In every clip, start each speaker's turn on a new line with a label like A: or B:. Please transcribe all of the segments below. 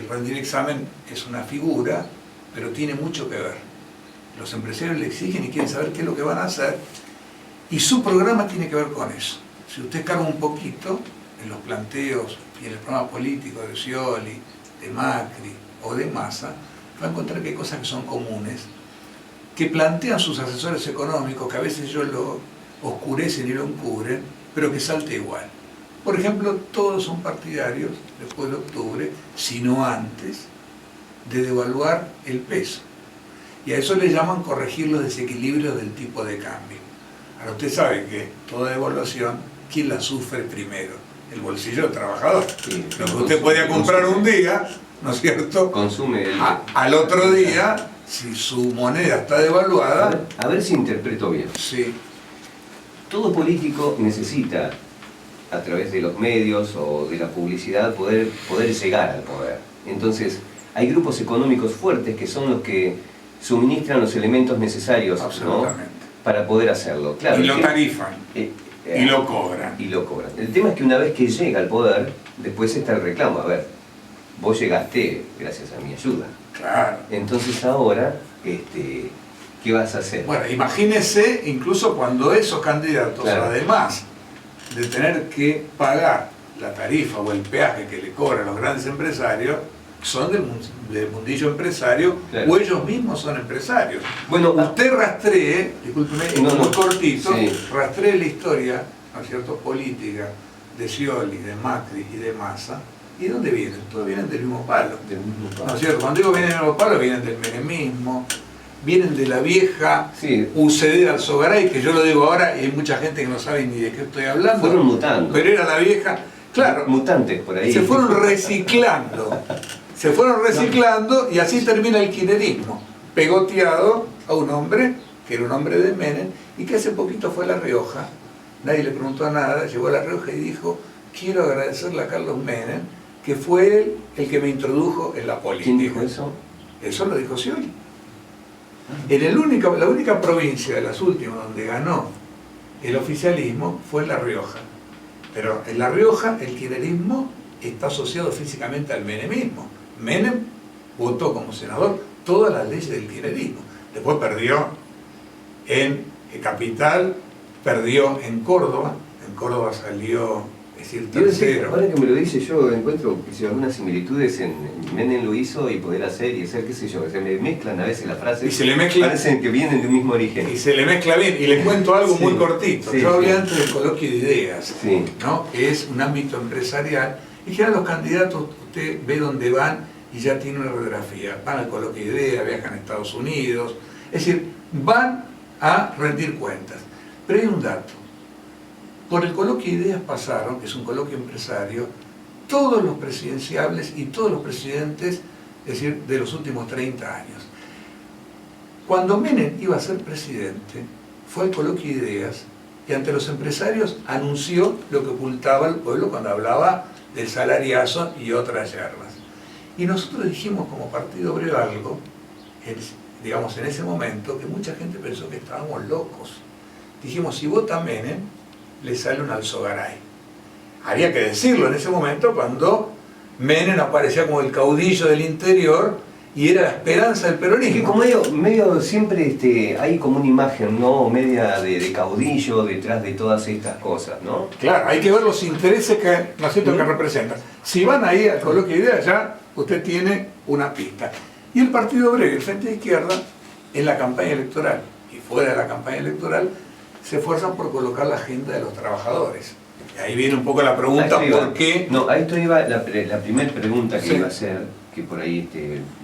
A: rendir examen es una figura, pero tiene mucho que ver. Los empresarios le exigen y quieren saber qué es lo que van a hacer, y su programa tiene que ver con eso. Si usted carga un poquito en los planteos y en el programa político de Scioli, de Macri o de Massa, va a encontrar que hay cosas que son comunes, que plantean sus asesores económicos, que a veces ellos lo oscurecen y lo encubren, pero que salta igual. Por ejemplo, todos son partidarios, después de octubre, si no antes, de devaluar el peso. Y a eso le llaman corregir los desequilibrios del tipo de cambio. Ahora usted sabe que toda devaluación, ¿quién la sufre primero? El bolsillo del trabajador. Sí, lo que usted podía comprar un día, ¿no es cierto?
B: Consume
A: al otro día, si su moneda está devaluada...
B: A ver si interpreto bien.
A: Sí.
B: Todo político necesita, a través de los medios o de la publicidad, poder llegar al poder. Entonces, hay grupos económicos fuertes que son los que suministran los elementos necesarios, ¿no?, para poder hacerlo. Claro,
A: y lo tarifan. Y lo cobran.
B: Y lo cobran. El tema es que una vez que llega al poder, después está el reclamo. A ver, vos llegaste gracias a mi ayuda.
A: Claro.
B: Entonces ahora, ¿qué vas a hacer?
A: Bueno, imagínese incluso cuando esos candidatos, claro, además de tener que pagar la tarifa o el peaje que le cobran los grandes empresarios, son del mundillo empresario, claro, o ellos mismos son empresarios.
B: Bueno,
A: usted rastree, discúlpeme, muy cortito,
B: sí,
A: rastree la historia, ¿no es cierto?, política de Scioli, de Macri y de Massa. ¿Y de dónde vienen? Todos vienen del mismo palo. ¿No es cierto? Cuando digo vienen del mismo palo, vienen del menemismo, vienen de la vieja UCD de Alzogaray, que yo lo digo ahora y hay mucha gente que no sabe ni de qué estoy hablando.
B: Fueron mutando.
A: Pero era la vieja, claro.
B: Mutantes por ahí.
A: Se fueron reciclando. Se fueron reciclando y así termina el kirchnerismo, pegoteado a un hombre que era un hombre de Menem y que hace poquito fue a La Rioja, nadie le preguntó nada, llegó a La Rioja y dijo: quiero agradecerle a Carlos Menem, que fue él el que me introdujo en la política.
B: ¿Quién dijo eso?
A: Eso lo dijo Scioli. En la única provincia de las últimas donde ganó el oficialismo fue en La Rioja. Pero en La Rioja el kirchnerismo está asociado físicamente al menemismo. Menem votó como senador todas las leyes del kirchnerismo. Después perdió en Capital, perdió en Córdoba salió, es decir, tercero.
B: Ahora que me lo dice, yo encuentro algunas similitudes en Menem lo hizo y poder hacer y hacer, qué sé yo, se me mezclan a veces las frases,
A: y se le mezcla,
B: parecen que vienen de un mismo origen.
A: Y se le mezcla bien, y le cuento algo muy cortito.
B: Sí,
A: yo hablé antes del coloquio de ideas,
B: sí,
A: ¿no?, que es un ámbito empresarial. En general los candidatos, usted ve dónde van y ya tiene una radiografía. Van al coloquio de ideas, viajan a Estados Unidos, es decir, van a rendir cuentas. Pero hay un dato. Por el coloquio de ideas pasaron, que es un coloquio empresario, todos los presidenciables y todos los presidentes, es decir, de los últimos 30 años. Cuando Menem iba a ser presidente, fue al coloquio de ideas y ante los empresarios anunció lo que ocultaba el pueblo cuando hablaba del salariazo y otras yerbas. Y nosotros dijimos como Partido Obrero algo, digamos en ese momento, que mucha gente pensó que estábamos locos. Dijimos, si vota Menem, le sale un Alzogaray. Había que decirlo en ese momento cuando Menem aparecía como el caudillo del interior y era la esperanza del peronismo.
B: Que como medio siempre hay como una imagen, ¿no?, media de caudillo detrás de todas estas cosas, ¿no?
A: Claro, hay que ver los intereses que, ¿no es cierto?, que representan. Si van ahí al coloquio de ideas, ya usted tiene una pista. Y el Partido Obrero y el Frente de Izquierda, en la campaña electoral y fuera de la campaña electoral, se esfuerzan por colocar la agenda de los trabajadores. Y ahí viene un poco la pregunta, ¿por qué?
B: No, a esto iba la primera pregunta que iba a hacer, que por ahí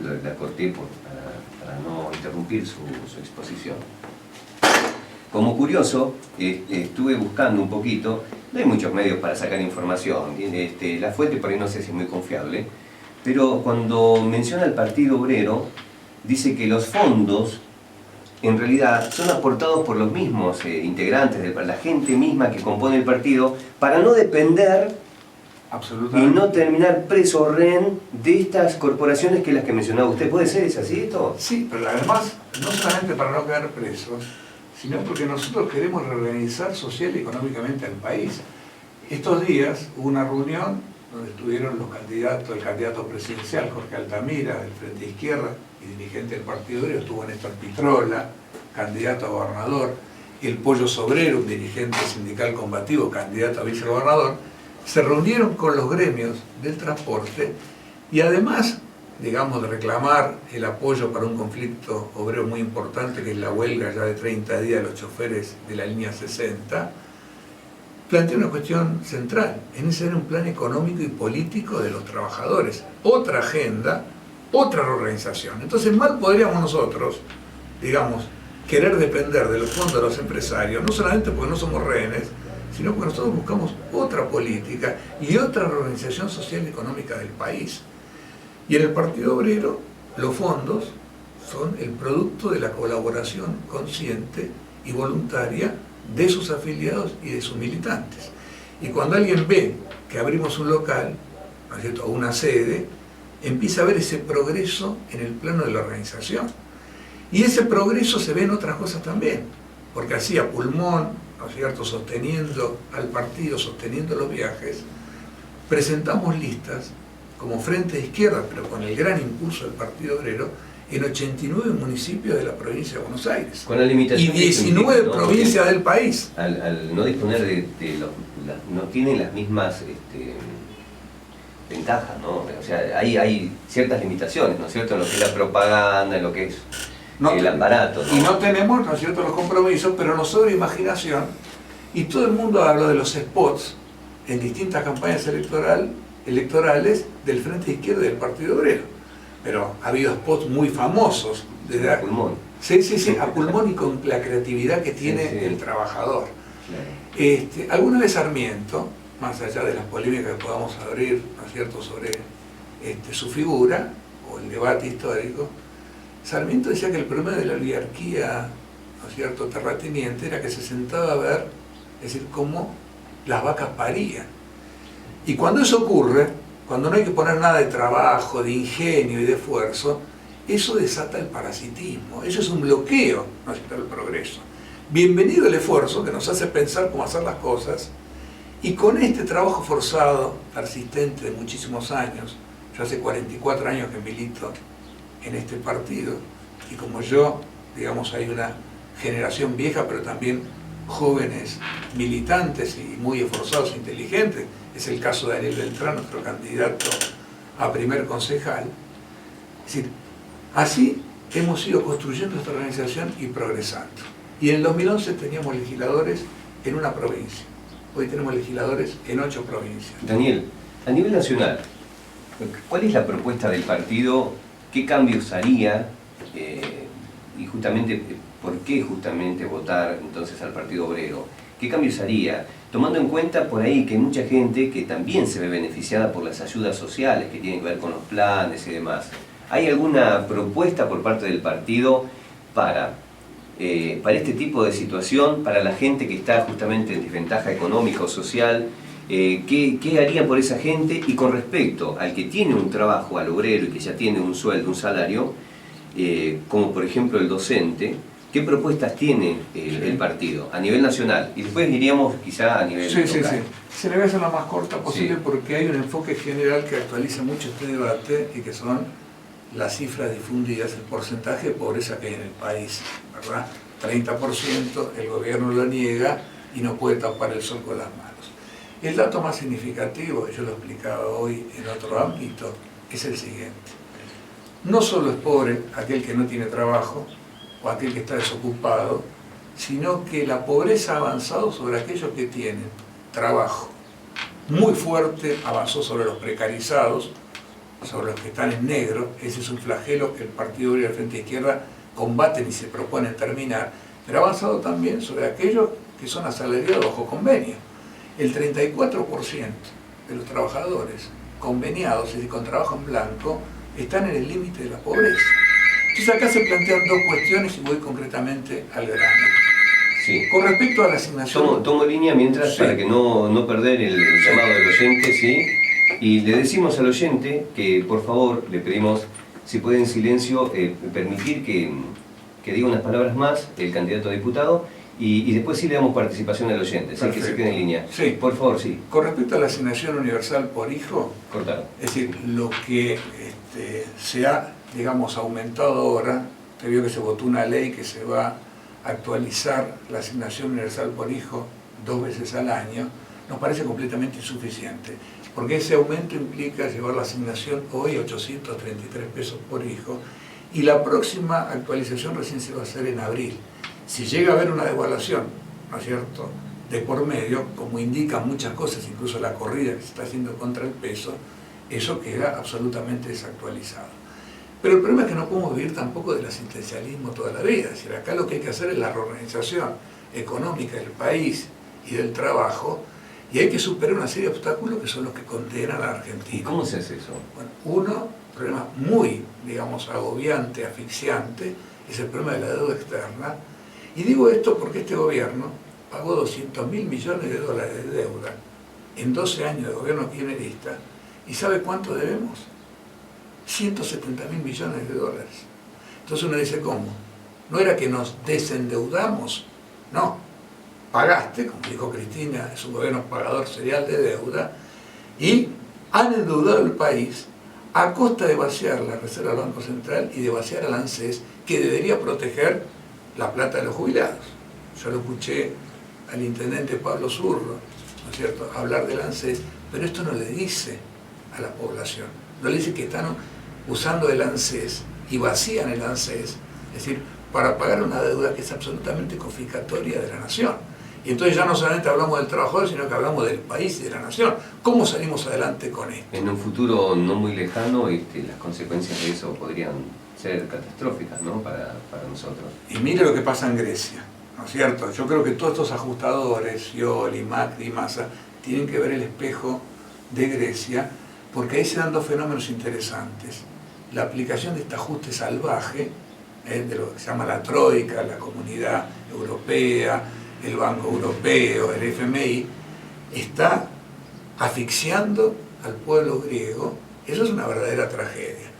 B: la corté para no interrumpir su exposición. Como curioso, estuve buscando un poquito, no hay muchos medios para sacar información, la fuente por ahí no sé si es muy confiable, pero cuando menciona el Partido Obrero, dice que los fondos en realidad son aportados por los mismos integrantes, la gente misma que compone el partido, para no depender y no terminar preso rehén de estas corporaciones que las que mencionaba usted. ¿Puede ser? ¿Es así esto?
A: Sí, pero además, no solamente para no quedar presos, sino porque nosotros queremos reorganizar social y económicamente al país. Estos días hubo una reunión donde estuvieron los candidatos, el candidato presidencial Jorge Altamira, del Frente Izquierda, y dirigente del Partido Obrero, estuvo Néstor Pitrola, candidato a gobernador, el Pollo Sobrero, un dirigente sindical combativo, candidato a vicegobernador, se reunieron con los gremios del transporte y además, digamos, de reclamar el apoyo para un conflicto obrero muy importante, que es la huelga ya de 30 días de los choferes de la línea 60, plantea una cuestión central, es necesario un plan económico y político de los trabajadores, otra agenda, otra reorganización. Entonces mal podríamos nosotros, digamos, querer depender de los fondos de los empresarios, no solamente porque no somos rehenes, sino porque nosotros buscamos otra política y otra reorganización social y económica del país. Y en el Partido Obrero, los fondos son el producto de la colaboración consciente y voluntaria de sus afiliados y de sus militantes. Y cuando alguien ve que abrimos un local, ¿no es cierto?, o una sede, empieza a ver ese progreso en el plano de la organización. Y ese progreso se ve en otras cosas también, porque así a pulmón, ¿no es cierto?, sosteniendo al partido, sosteniendo los viajes, presentamos listas como Frente de Izquierda, pero con el gran impulso del Partido Obrero, en 89 municipios de la provincia de Buenos Aires.
B: Con la limitación
A: y 19
B: ¿no?
A: provincias del país.
B: Al no disponer no tienen las mismas ventajas, ¿no? O sea, hay ciertas limitaciones, ¿no es cierto?, en lo que es la propaganda, en lo que es el aparato, ¿no?
A: Y no tenemos, ¿no es cierto?, los compromisos, pero nos sobra imaginación, y todo el mundo habla de los spots en distintas campañas electorales del Frente de Izquierda y del Partido Obrero. Pero ha habido spots muy famosos.
B: A pulmón.
A: Sí, a pulmón y con la creatividad que tiene el trabajador. Claro. Alguna vez Sarmiento, más allá de las polémicas que podamos abrir, ¿no es cierto?, sobre su figura, o el debate histórico, Sarmiento decía que el problema de la oligarquía, ¿no es cierto?, terrateniente, era que se sentaba a ver, es decir, cómo las vacas parían. Y cuando eso ocurre, cuando no hay que poner nada de trabajo, de ingenio y de esfuerzo, eso desata el parasitismo, eso es un bloqueo, ¿no es cierto?, el progreso. Bienvenido el esfuerzo que nos hace pensar cómo hacer las cosas, y con este trabajo forzado, persistente de muchísimos años, yo hace 44 años que milito en este partido, y como yo, digamos, hay una generación vieja, pero también jóvenes militantes y muy esforzados e inteligentes, es el caso de Daniel Beltrán, nuestro candidato a primer concejal. Es decir, así hemos ido construyendo esta organización y progresando. Y en el 2011 teníamos legisladores en una provincia, hoy tenemos legisladores en 8 provincias.
B: Daniel, a nivel nacional, ¿cuál es la propuesta del partido? ¿Qué cambios haría? Y justamente, ¿por qué justamente votar entonces al Partido Obrero? ¿Qué cambios haría? Tomando en cuenta por ahí que hay mucha gente que también se ve beneficiada por las ayudas sociales que tienen que ver con los planes y demás. ¿Hay alguna propuesta por parte del partido para este tipo de situación, para la gente que está justamente en desventaja económica o social? ¿Qué haría por esa gente? Y con respecto al que tiene un trabajo, al obrero, y que ya tiene un sueldo, un salario, como por ejemplo el docente, ¿qué propuestas tiene el partido a nivel nacional? Y después iríamos quizá a nivel local.
A: Sí. Se le voy a hacer lo más corta posible, porque hay un enfoque general que actualiza mucho este debate y que son las cifras difundidas, el porcentaje de pobreza que hay en el país, ¿verdad? 30%, el gobierno lo niega y no puede tapar el sol con las manos. El dato más significativo, yo lo he explicado hoy en otro ámbito, es el siguiente. No solo es pobre aquel que no tiene trabajo o aquel que está desocupado, sino que la pobreza ha avanzado sobre aquellos que tienen trabajo. Muy fuerte avanzó sobre los precarizados, sobre los que están en negro. Ese es un flagelo que el Partido Obrero y el Frente de Izquierda combaten y se proponen terminar, pero ha avanzado también sobre aquellos que son asalariados bajo convenio. El 34% de los trabajadores conveniados, es decir, con trabajo en blanco, están en el límite de la pobreza. Entonces acá se plantean dos cuestiones y voy concretamente al grano.
B: Sí.
A: Con respecto a la asignación...
B: Tomo línea mientras, para que no perder el llamado del oyente, ¿sí? Y le decimos al oyente que, por favor, le pedimos, si puede en silencio, permitir que diga unas palabras más el candidato a diputado, Y después sí le damos participación al oyente, así que se quede en línea.
A: Sí.
B: Por favor, sí.
A: Con respecto a la asignación universal por hijo,
B: Cortalo.
A: es decir, lo que se ha, digamos, aumentado ahora, te vio que se votó una ley que se va a actualizar la asignación universal por hijo 2 veces al año, nos parece completamente insuficiente, porque ese aumento implica llevar la asignación hoy 833 pesos por hijo, y la próxima actualización recién se va a hacer en abril. Si llega a haber una devaluación, ¿no es cierto?, de por medio, como indican muchas cosas, incluso la corrida que se está haciendo contra el peso, eso queda absolutamente desactualizado. Pero el problema es que no podemos vivir tampoco del asistencialismo toda la vida. Es decir, acá lo que hay que hacer es la reorganización económica del país y del trabajo, y hay que superar una serie de obstáculos que son los que condenan a la Argentina.
B: ¿Y cómo se hace eso?
A: Bueno, uno, problema muy, digamos, agobiante, asfixiante, es el problema de la deuda externa. Y digo esto porque este gobierno pagó 200.000 millones de dólares de deuda en 12 años de gobierno kirchnerista. ¿Y sabe cuánto debemos? 170.000 millones de dólares. Entonces uno dice, ¿cómo? No era que nos desendeudamos, no. Pagaste, como dijo Cristina, es un gobierno pagador serial de deuda, y han endeudado el país a costa de vaciar la reserva del Banco Central y de vaciar al ANSES, que debería proteger la plata de los jubilados. Yo lo escuché al intendente Pablo Zurro, ¿no es cierto?, hablar del ANSES, pero esto no le dice a la población, no le dice que están usando el ANSES y vacían el ANSES, es decir, para pagar una deuda que es absolutamente confiscatoria de la nación. Y entonces ya no solamente hablamos del trabajador, sino que hablamos del país y de la nación. ¿Cómo salimos adelante con esto?
B: En un futuro no muy lejano, las consecuencias de eso podrían ser catastróficas, ¿no?, para nosotros.
A: Y mire lo que pasa en Grecia, ¿no es cierto? Yo creo que todos estos ajustadores, Scioli, Macri, Massa, tienen que ver el espejo de Grecia, porque ahí se dan dos fenómenos interesantes. La aplicación de este ajuste salvaje, de lo que se llama la Troika, la Comunidad Europea, el Banco Europeo, el FMI, está asfixiando al pueblo griego. Eso es una verdadera tragedia.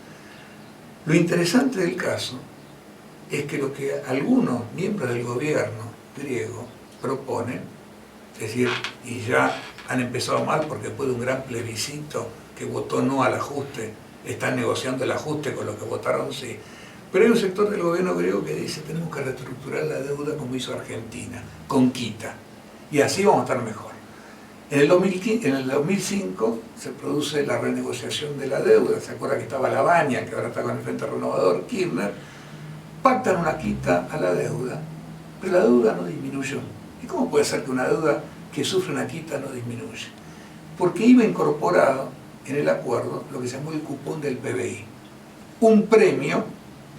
A: Lo interesante del caso es que lo que algunos miembros del gobierno griego proponen, es decir, y ya han empezado mal porque después de un gran plebiscito que votó no al ajuste, están negociando el ajuste con los que votaron sí. Pero hay un sector del gobierno griego que dice tenemos que reestructurar la deuda como hizo Argentina, con quita, y así vamos a estar mejor. En el 2005 se produce la renegociación de la deuda, se acuerda que estaba Lavagna, que ahora está con el Frente Renovador, Kirchner, pactan una quita a la deuda, pero la deuda no disminuyó. ¿Y cómo puede ser que una deuda que sufre una quita no disminuye? Porque iba incorporado en el acuerdo lo que se llamó el cupón del PBI, un premio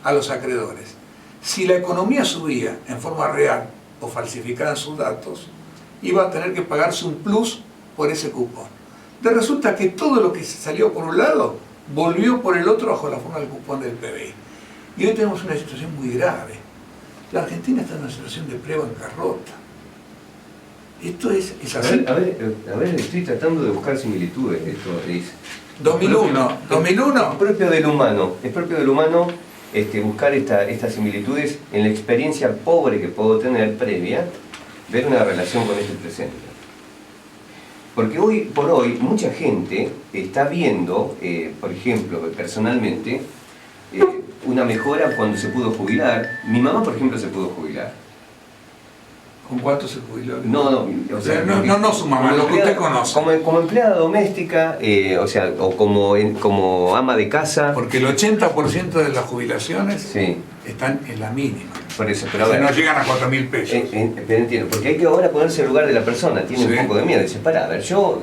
A: a los acreedores. Si la economía subía en forma real o falsificaban sus datos, iba a tener que pagarse un plus por ese cupón. Resulta que todo lo que se salió por un lado volvió por el otro bajo la forma del cupón del PBI. Y hoy tenemos una situación muy grave. La Argentina está en una situación de prebancarrota. Esto es así.
B: A ver, estoy tratando de buscar similitudes. Esto es
A: 2001.
B: Es propio del humano buscar estas similitudes en la experiencia pobre que puedo tener previa, ver una relación con este presente. Porque hoy por hoy mucha gente está viendo, por ejemplo, personalmente, una mejora cuando se pudo jubilar. Mi mamá, por ejemplo, se pudo jubilar.
A: ¿Con cuánto se jubiló?
B: No,
A: no su mamá, lo que usted conoce.
B: Como empleada doméstica, o como ama de casa.
A: Porque el 80% de las jubilaciones
B: sí
A: están en la mínima.
B: Por eso, pero a ver,
A: no llegan a 4.000 pesos.
B: Pero entiendo, porque hay que ahora ponerse en el lugar de la persona, tiene un poco de miedo. Dice, pará, a ver, yo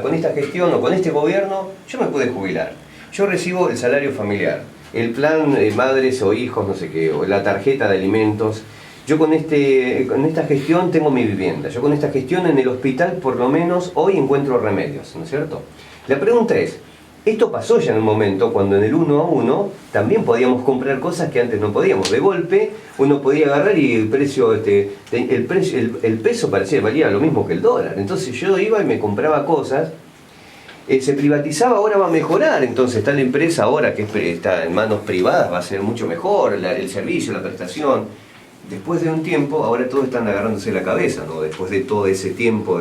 B: con esta gestión o con este gobierno, yo me pude jubilar. Yo recibo el salario familiar, el plan madres o hijos, no sé qué, o la tarjeta de alimentos. Yo con esta gestión tengo mi vivienda. Yo con esta gestión en el hospital por lo menos hoy encuentro remedios, ¿no es cierto? La pregunta es, esto pasó ya en un momento cuando en el 1 a 1 también podíamos comprar cosas que antes no podíamos. De golpe uno podía agarrar y el peso valía lo mismo que el dólar. Entonces yo iba y me compraba cosas. Se privatizaba, ahora va a mejorar, entonces está la empresa ahora que está en manos privadas, va a ser mucho mejor el servicio, la prestación. después de un tiempo, ahora todos están agarrándose la cabeza, ¿no? Después de todo ese tiempo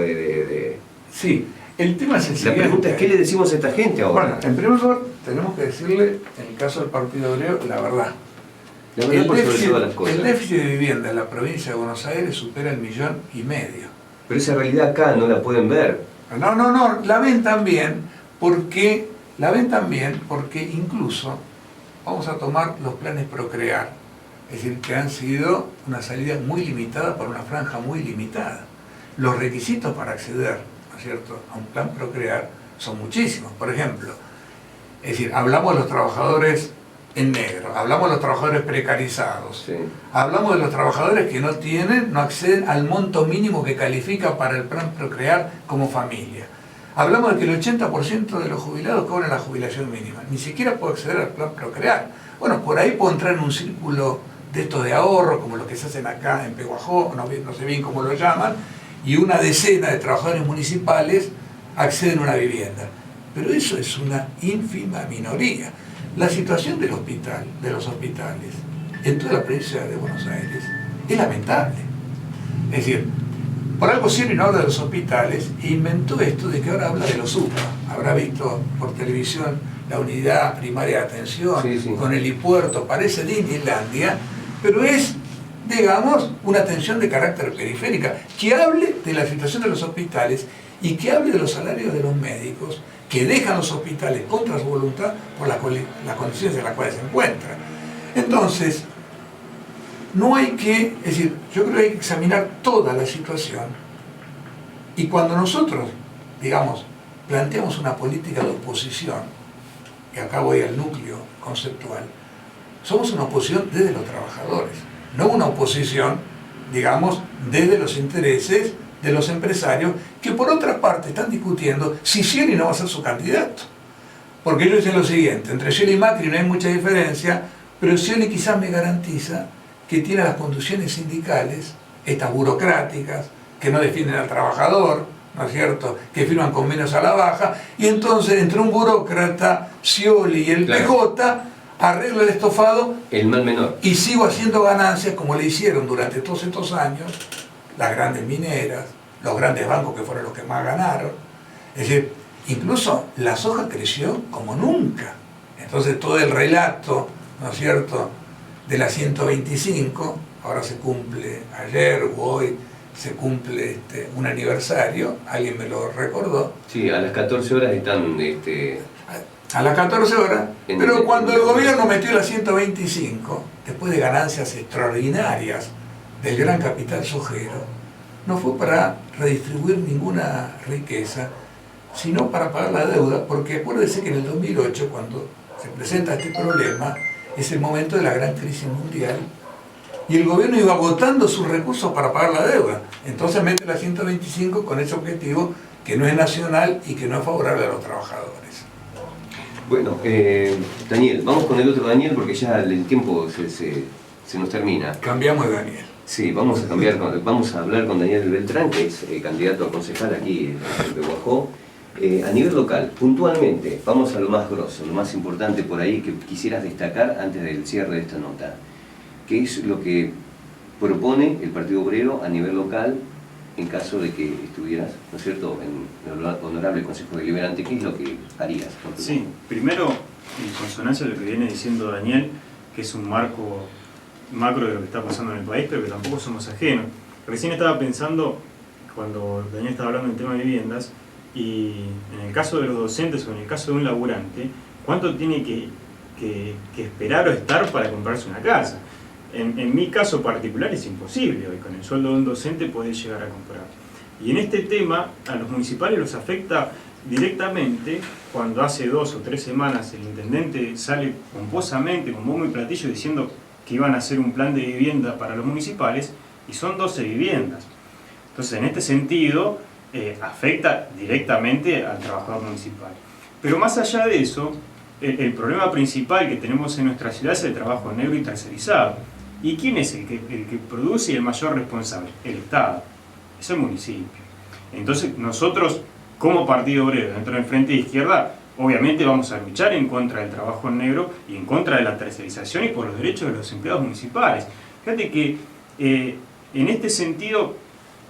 A: Sí, el tema es el
B: La
A: siguiente.
B: pregunta es, ¿qué le decimos a esta gente ahora?
A: Bueno, en primer lugar, tenemos que decirle, en el caso del Partido Obrero, la verdad.
B: La verdad por sobre todas las cosas.
A: El déficit de vivienda en la provincia de Buenos Aires supera el 1,5 millones.
B: Pero esa realidad acá no la pueden ver.
A: No, la ven también porque incluso vamos a tomar los planes Procrear, es decir, que han sido una salida muy limitada para una franja muy limitada. Los requisitos para acceder, ¿no es cierto?, a un plan Procrear son muchísimos. Por ejemplo, es decir, hablamos de los trabajadores en negro, hablamos de los trabajadores precarizados,
B: Sí.
A: hablamos de los trabajadores que no acceden al monto mínimo que califica para el plan Procrear como familia. Hablamos de que el 80% de los jubilados cobran la jubilación mínima, ni siquiera puede acceder al plan Procrear. Bueno, por ahí puedo entrar en un círculo de estos de ahorro, como los que se hacen acá en Peguajó, no sé bien cómo lo llaman, y una decena de trabajadores municipales acceden a una vivienda. Pero eso es una ínfima minoría. La situación del hospital, de los hospitales, en toda la provincia de Buenos Aires, es lamentable. Es decir, por algo Scioli no habla de los hospitales e inventó esto de que ahora habla de los UPA. Habrá visto por televisión la unidad primaria de atención,
B: Sí, sí.
A: con helipuerto, parece Disneylandia, pero es, digamos, una atención de carácter periférica, que hable de la situación de los hospitales y que hable de los salarios de los médicos que dejan los hospitales contra su voluntad por las condiciones en las cuales se encuentran. Entonces, no hay que, es decir, yo creo que hay que examinar toda la situación y cuando nosotros, digamos, planteamos una política de oposición, y acá voy al núcleo conceptual, somos una oposición desde los trabajadores, no una oposición, digamos, desde los intereses de los empresarios, que por otra parte están discutiendo si Scioli no va a ser su candidato. Porque ellos dicen lo siguiente, entre Scioli y Macri no hay mucha diferencia, pero Scioli quizás me garantiza que tiene las conducciones sindicales, estas burocráticas, que no defienden al trabajador, ¿no es cierto?, que firman convenios a la baja, y entonces entre un burócrata, Scioli y el PJ, arreglo el estofado,
B: El mal menor.
A: y sigo haciendo ganancias como le hicieron durante todos estos años las grandes mineras, los grandes bancos que fueron los que más ganaron. Es decir, incluso la soja creció como nunca. Entonces todo el relato, ¿no es cierto?, de la 125, ahora se cumple ayer o hoy, se cumple un aniversario, alguien me lo recordó.
B: Sí, a las 14 horas están...
A: A las 14 horas,
B: En
A: pero
B: el-
A: cuando el gobierno metió la 125, después de ganancias extraordinarias del gran capital sojero, no fue para redistribuir ninguna riqueza, sino para pagar la deuda, porque acuérdese que en el 2008, cuando se presenta este problema, es el momento de la gran crisis mundial, y el gobierno iba agotando sus recursos para pagar la deuda. Entonces mete la 125 con ese objetivo que no es nacional y que no es favorable a los trabajadores.
B: Bueno, Daniel, vamos con el otro Daniel porque ya el tiempo se nos termina.
A: Cambiamos de Daniel.
B: Sí, vamos a hablar con Daniel Beltrán, que es candidato a concejal aquí en Peguajó. A nivel local, puntualmente, vamos a lo más grosso, lo más importante por ahí que quisieras destacar antes del cierre de esta nota. ¿Qué es lo que propone el Partido Obrero a nivel local en caso de que estuvieras, ¿no es cierto?, en el Honorable Consejo Deliberante? ¿Qué es lo que harías?
C: Sí, primero, en consonancia a lo que viene diciendo Daniel, que es un macro de lo que está pasando en el país, pero que tampoco somos ajenos. Recién estaba pensando, cuando Daniel estaba hablando del tema de viviendas, y en el caso de los docentes o en el caso de un laburante, ¿cuánto tiene que esperar o estar para comprarse una casa? En mi caso particular es imposible, hoy con el sueldo de un docente podés llegar a comprar. Y en este tema, a los municipales los afecta directamente cuando hace 2 o 3 semanas el intendente sale pomposamente, con bombo y platillo, diciendo que iban a hacer un plan de vivienda para los municipales, y son 12 viviendas. Entonces, en este sentido, afecta directamente al trabajador municipal. Pero más allá de eso, el problema principal que tenemos en nuestra ciudad es el trabajo negro y tercerizado. ¿Y quién es el que produce y el mayor responsable? El Estado, es el municipio. Entonces, nosotros, como Partido Obrero, dentro del Frente de Izquierda, obviamente vamos a luchar en contra del trabajo negro y en contra de la tercerización y por los derechos de los empleados municipales. Fíjate que En este sentido,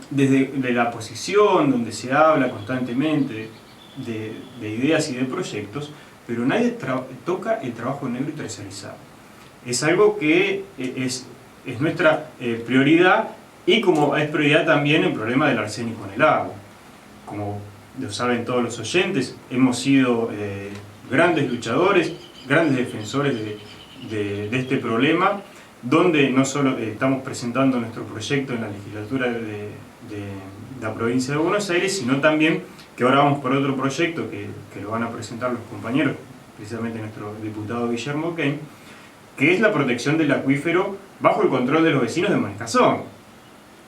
C: desde la posición donde se habla constantemente de ideas y de proyectos, pero nadie toca el trabajo negro y tercerizado. Es algo que es nuestra prioridad, y como es prioridad también el problema del arsénico en el agua. Como lo saben todos los oyentes, hemos sido grandes luchadores, grandes defensores de este problema, donde no solo estamos presentando nuestro proyecto en la legislatura de la provincia de Buenos Aires, sino también que ahora vamos por otro proyecto que lo van a presentar los compañeros, precisamente nuestro diputado Guillermo Keim, que es la protección del acuífero bajo el control de los vecinos de Monescazón,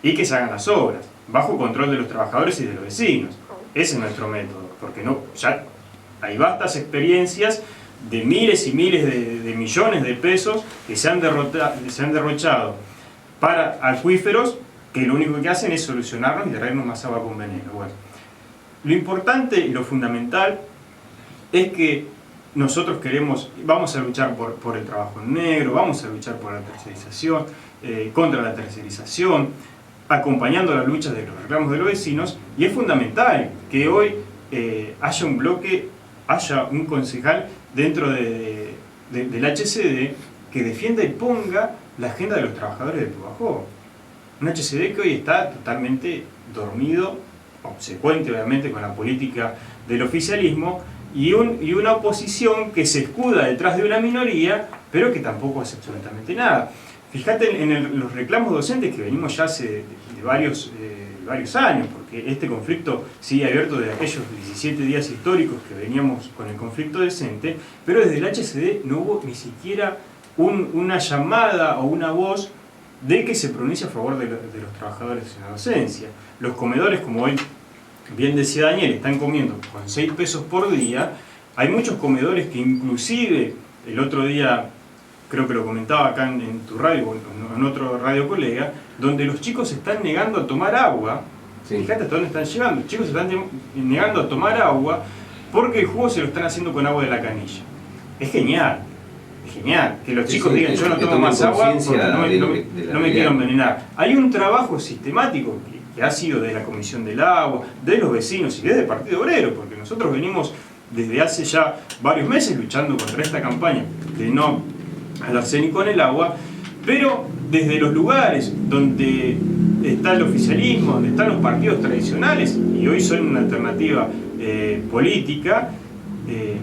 C: y que se hagan las obras, bajo control de los trabajadores y de los vecinos. Ese es nuestro método, porque ya hay vastas experiencias de miles y miles de millones de pesos que se han derrochado para acuíferos que lo único que hacen es solucionarnos y traernos más agua con veneno. Bueno, lo importante y lo fundamental es que nosotros vamos a luchar por el trabajo en negro, vamos a luchar por la tercerización, contra la tercerización, acompañando la lucha de los reclamos de los vecinos, y es fundamental que hoy haya un bloque, haya un concejal dentro del HCD que defienda y ponga la agenda de los trabajadores de Pubajó. Un HCD que hoy está totalmente dormido, obsecuente obviamente con la política del oficialismo, y una oposición que se escuda detrás de una minoría, pero que tampoco hace absolutamente nada. Fíjate en los reclamos docentes que venimos ya hace de varios años, porque este conflicto sigue abierto de aquellos 17 días históricos que veníamos con el conflicto docente, pero desde el HCD no hubo ni siquiera una llamada o una voz de que se pronuncie a favor de los trabajadores en la docencia. Los comedores, como hoy bien decía Daniel, están comiendo con 6 pesos por día. Hay muchos comedores que inclusive el otro día, creo que lo comentaba acá en tu radio o en otro radio colega, donde los chicos se están negando a tomar agua. Sí. Fíjate hasta dónde están llegando. Los chicos se están negando a tomar agua porque el jugo se lo están haciendo con agua de la canilla. Es genial que los chicos digan yo no tomo más agua porque no me quiero envenenar. Hay un trabajo sistemático que ha sido de la Comisión del Agua, de los vecinos y desde el Partido Obrero, porque nosotros venimos desde hace ya varios meses luchando contra esta campaña de no al arsénico en el agua, pero desde los lugares donde está el oficialismo, donde están los partidos tradicionales, y hoy son una alternativa política,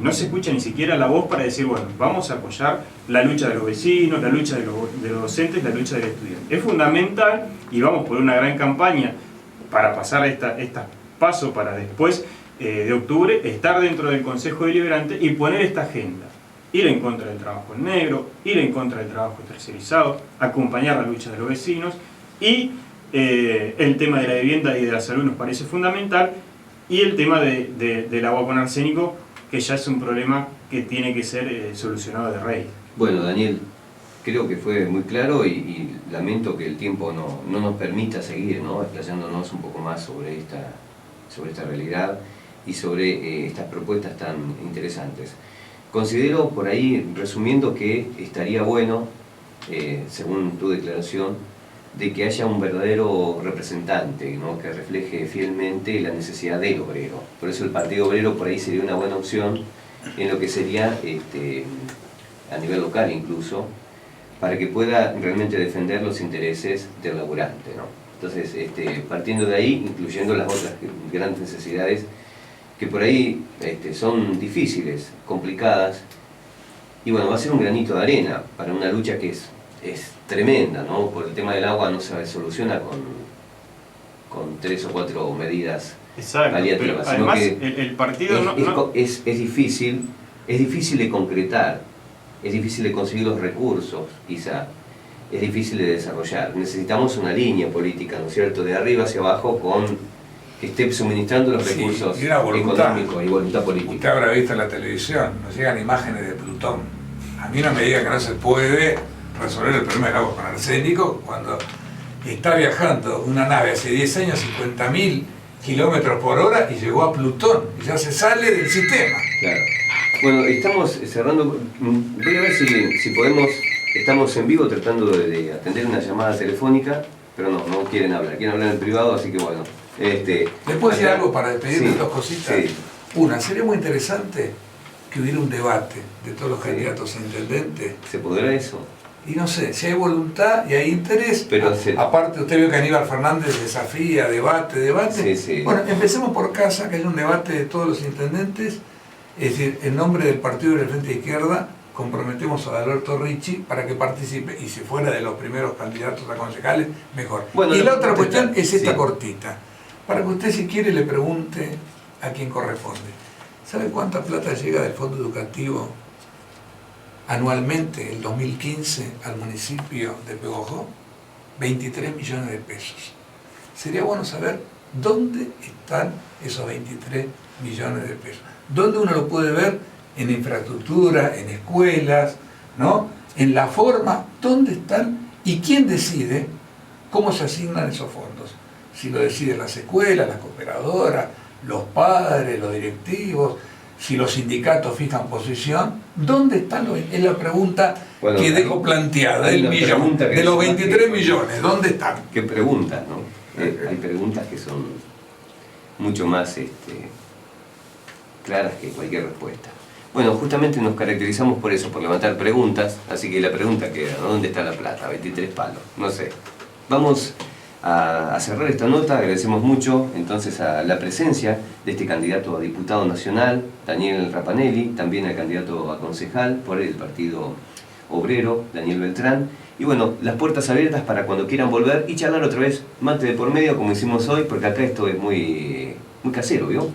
C: no se escucha ni siquiera la voz para decir, bueno, vamos a apoyar la lucha de los vecinos, la lucha de los docentes, la lucha del estudiante. Es fundamental, y vamos por una gran campaña para pasar estas pasos para después de octubre, estar dentro del Consejo Deliberante y poner esta agenda. Ir en contra del trabajo en negro, ir en contra del trabajo tercerizado, acompañar la lucha de los vecinos, y el tema de la vivienda y de la salud nos parece fundamental, y el tema del agua con arsénico, que ya es un problema que tiene que ser solucionado de raíz.
B: Bueno, Daniel, creo que fue muy claro y lamento que el tiempo no nos permita seguir, ¿no?, explayándonos un poco más sobre esta realidad y sobre estas propuestas tan interesantes. Considero por ahí, resumiendo, que estaría bueno, según tu declaración, de que haya un verdadero representante, ¿no?, que refleje fielmente la necesidad del obrero. Por eso el Partido Obrero por ahí sería una buena opción en lo que sería a nivel local incluso, para que pueda realmente defender los intereses del laburante, ¿no? Entonces, partiendo de ahí, incluyendo las otras grandes necesidades que por ahí son difíciles, complicadas, y bueno, va a ser un granito de arena para una lucha que es tremenda, ¿no? Por el tema del agua no se soluciona con 3 o 4 medidas paliativas.
C: Pero además el partido
B: es difícil de concretar, es difícil de conseguir los recursos, quizá, es difícil de desarrollar. Necesitamos una línea política, ¿no es cierto?, de arriba hacia abajo, que esté suministrando los recursos económicos y voluntad política.
A: Usted habrá visto en la televisión, nos llegan imágenes de Plutón. A mí no me diga que no se puede resolver el problema del agua con arsénico cuando está viajando una nave hace 10 años, 50.000 kilómetros por hora, y llegó a Plutón y ya se sale del sistema.
B: Claro. Bueno, estamos cerrando. Voy a ver si podemos Estamos en vivo tratando de atender una llamada telefónica, pero no quieren hablar en privado, así que bueno.
A: ¿Le puedo decir algo para despedirme?
B: Sí,
A: Dos cositas.
B: sí.
A: Una, sería muy interesante que hubiera un debate de todos los candidatos a intendente.
B: ¿Se podrá eso?
A: Y no sé, si hay voluntad y hay interés,
B: Pero
A: aparte usted vio que Aníbal Fernández desafía, debate.
B: Sí, sí.
A: Bueno, empecemos por casa, que haya un debate de todos los intendentes, es decir, en nombre del Partido del Frente de Izquierda, comprometemos a Alberto Ricci para que participe, y si fuera de los primeros candidatos a concejales, mejor.
B: Bueno,
A: y la otra cuestión es esta
B: sí.
A: cortita, para que usted si quiere le pregunte a quien corresponde. ¿Sabe cuánta plata llega del Fondo Educativo anualmente, el 2015, al municipio de Pehuajó? 23 millones de pesos. Sería bueno saber dónde están esos 23 millones de pesos. ¿Dónde uno lo puede ver? En infraestructura, en escuelas, ¿no? En la forma, ¿dónde están? ¿Y quién decide cómo se asignan esos fondos? Si lo deciden las escuelas, las cooperadoras, los padres, los directivos, si los sindicatos fijan posición, ¿dónde están los? Es la pregunta que dejo planteada, el millón, de los 23 millones, ¿dónde están?
B: ¿Qué preguntas, no? Hay preguntas que son mucho más claras que cualquier respuesta. Bueno, justamente nos caracterizamos por eso, por levantar preguntas, así que la pregunta queda, ¿dónde está la plata? 23 palos, no sé. Vamos a cerrar esta nota, agradecemos mucho entonces a la presencia de este candidato a diputado nacional, Daniel Rapanelli, también al candidato a concejal por el Partido Obrero, Daniel Beltrán, y bueno, las puertas abiertas para cuando quieran volver y charlar otra vez, mate de por medio como hicimos hoy, porque acá esto es muy casero, ¿vio?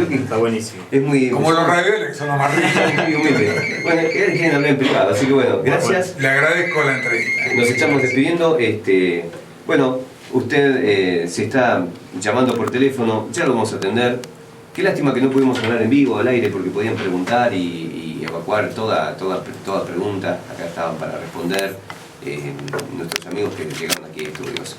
C: Está buenísimo.
B: Es muy...
A: Como los ravioles, que son los más ricos.
B: Bueno, él quieren hablar en privado, así que bueno, gracias.
A: Le agradezco la entrevista.
B: Nos estamos despidiendo. Bueno, usted se está llamando por teléfono, ya lo vamos a atender. Qué lástima que no pudimos hablar en vivo, al aire, porque podían preguntar y evacuar toda pregunta. Acá estaban para responder nuestros amigos que llegaron aquí a estudios.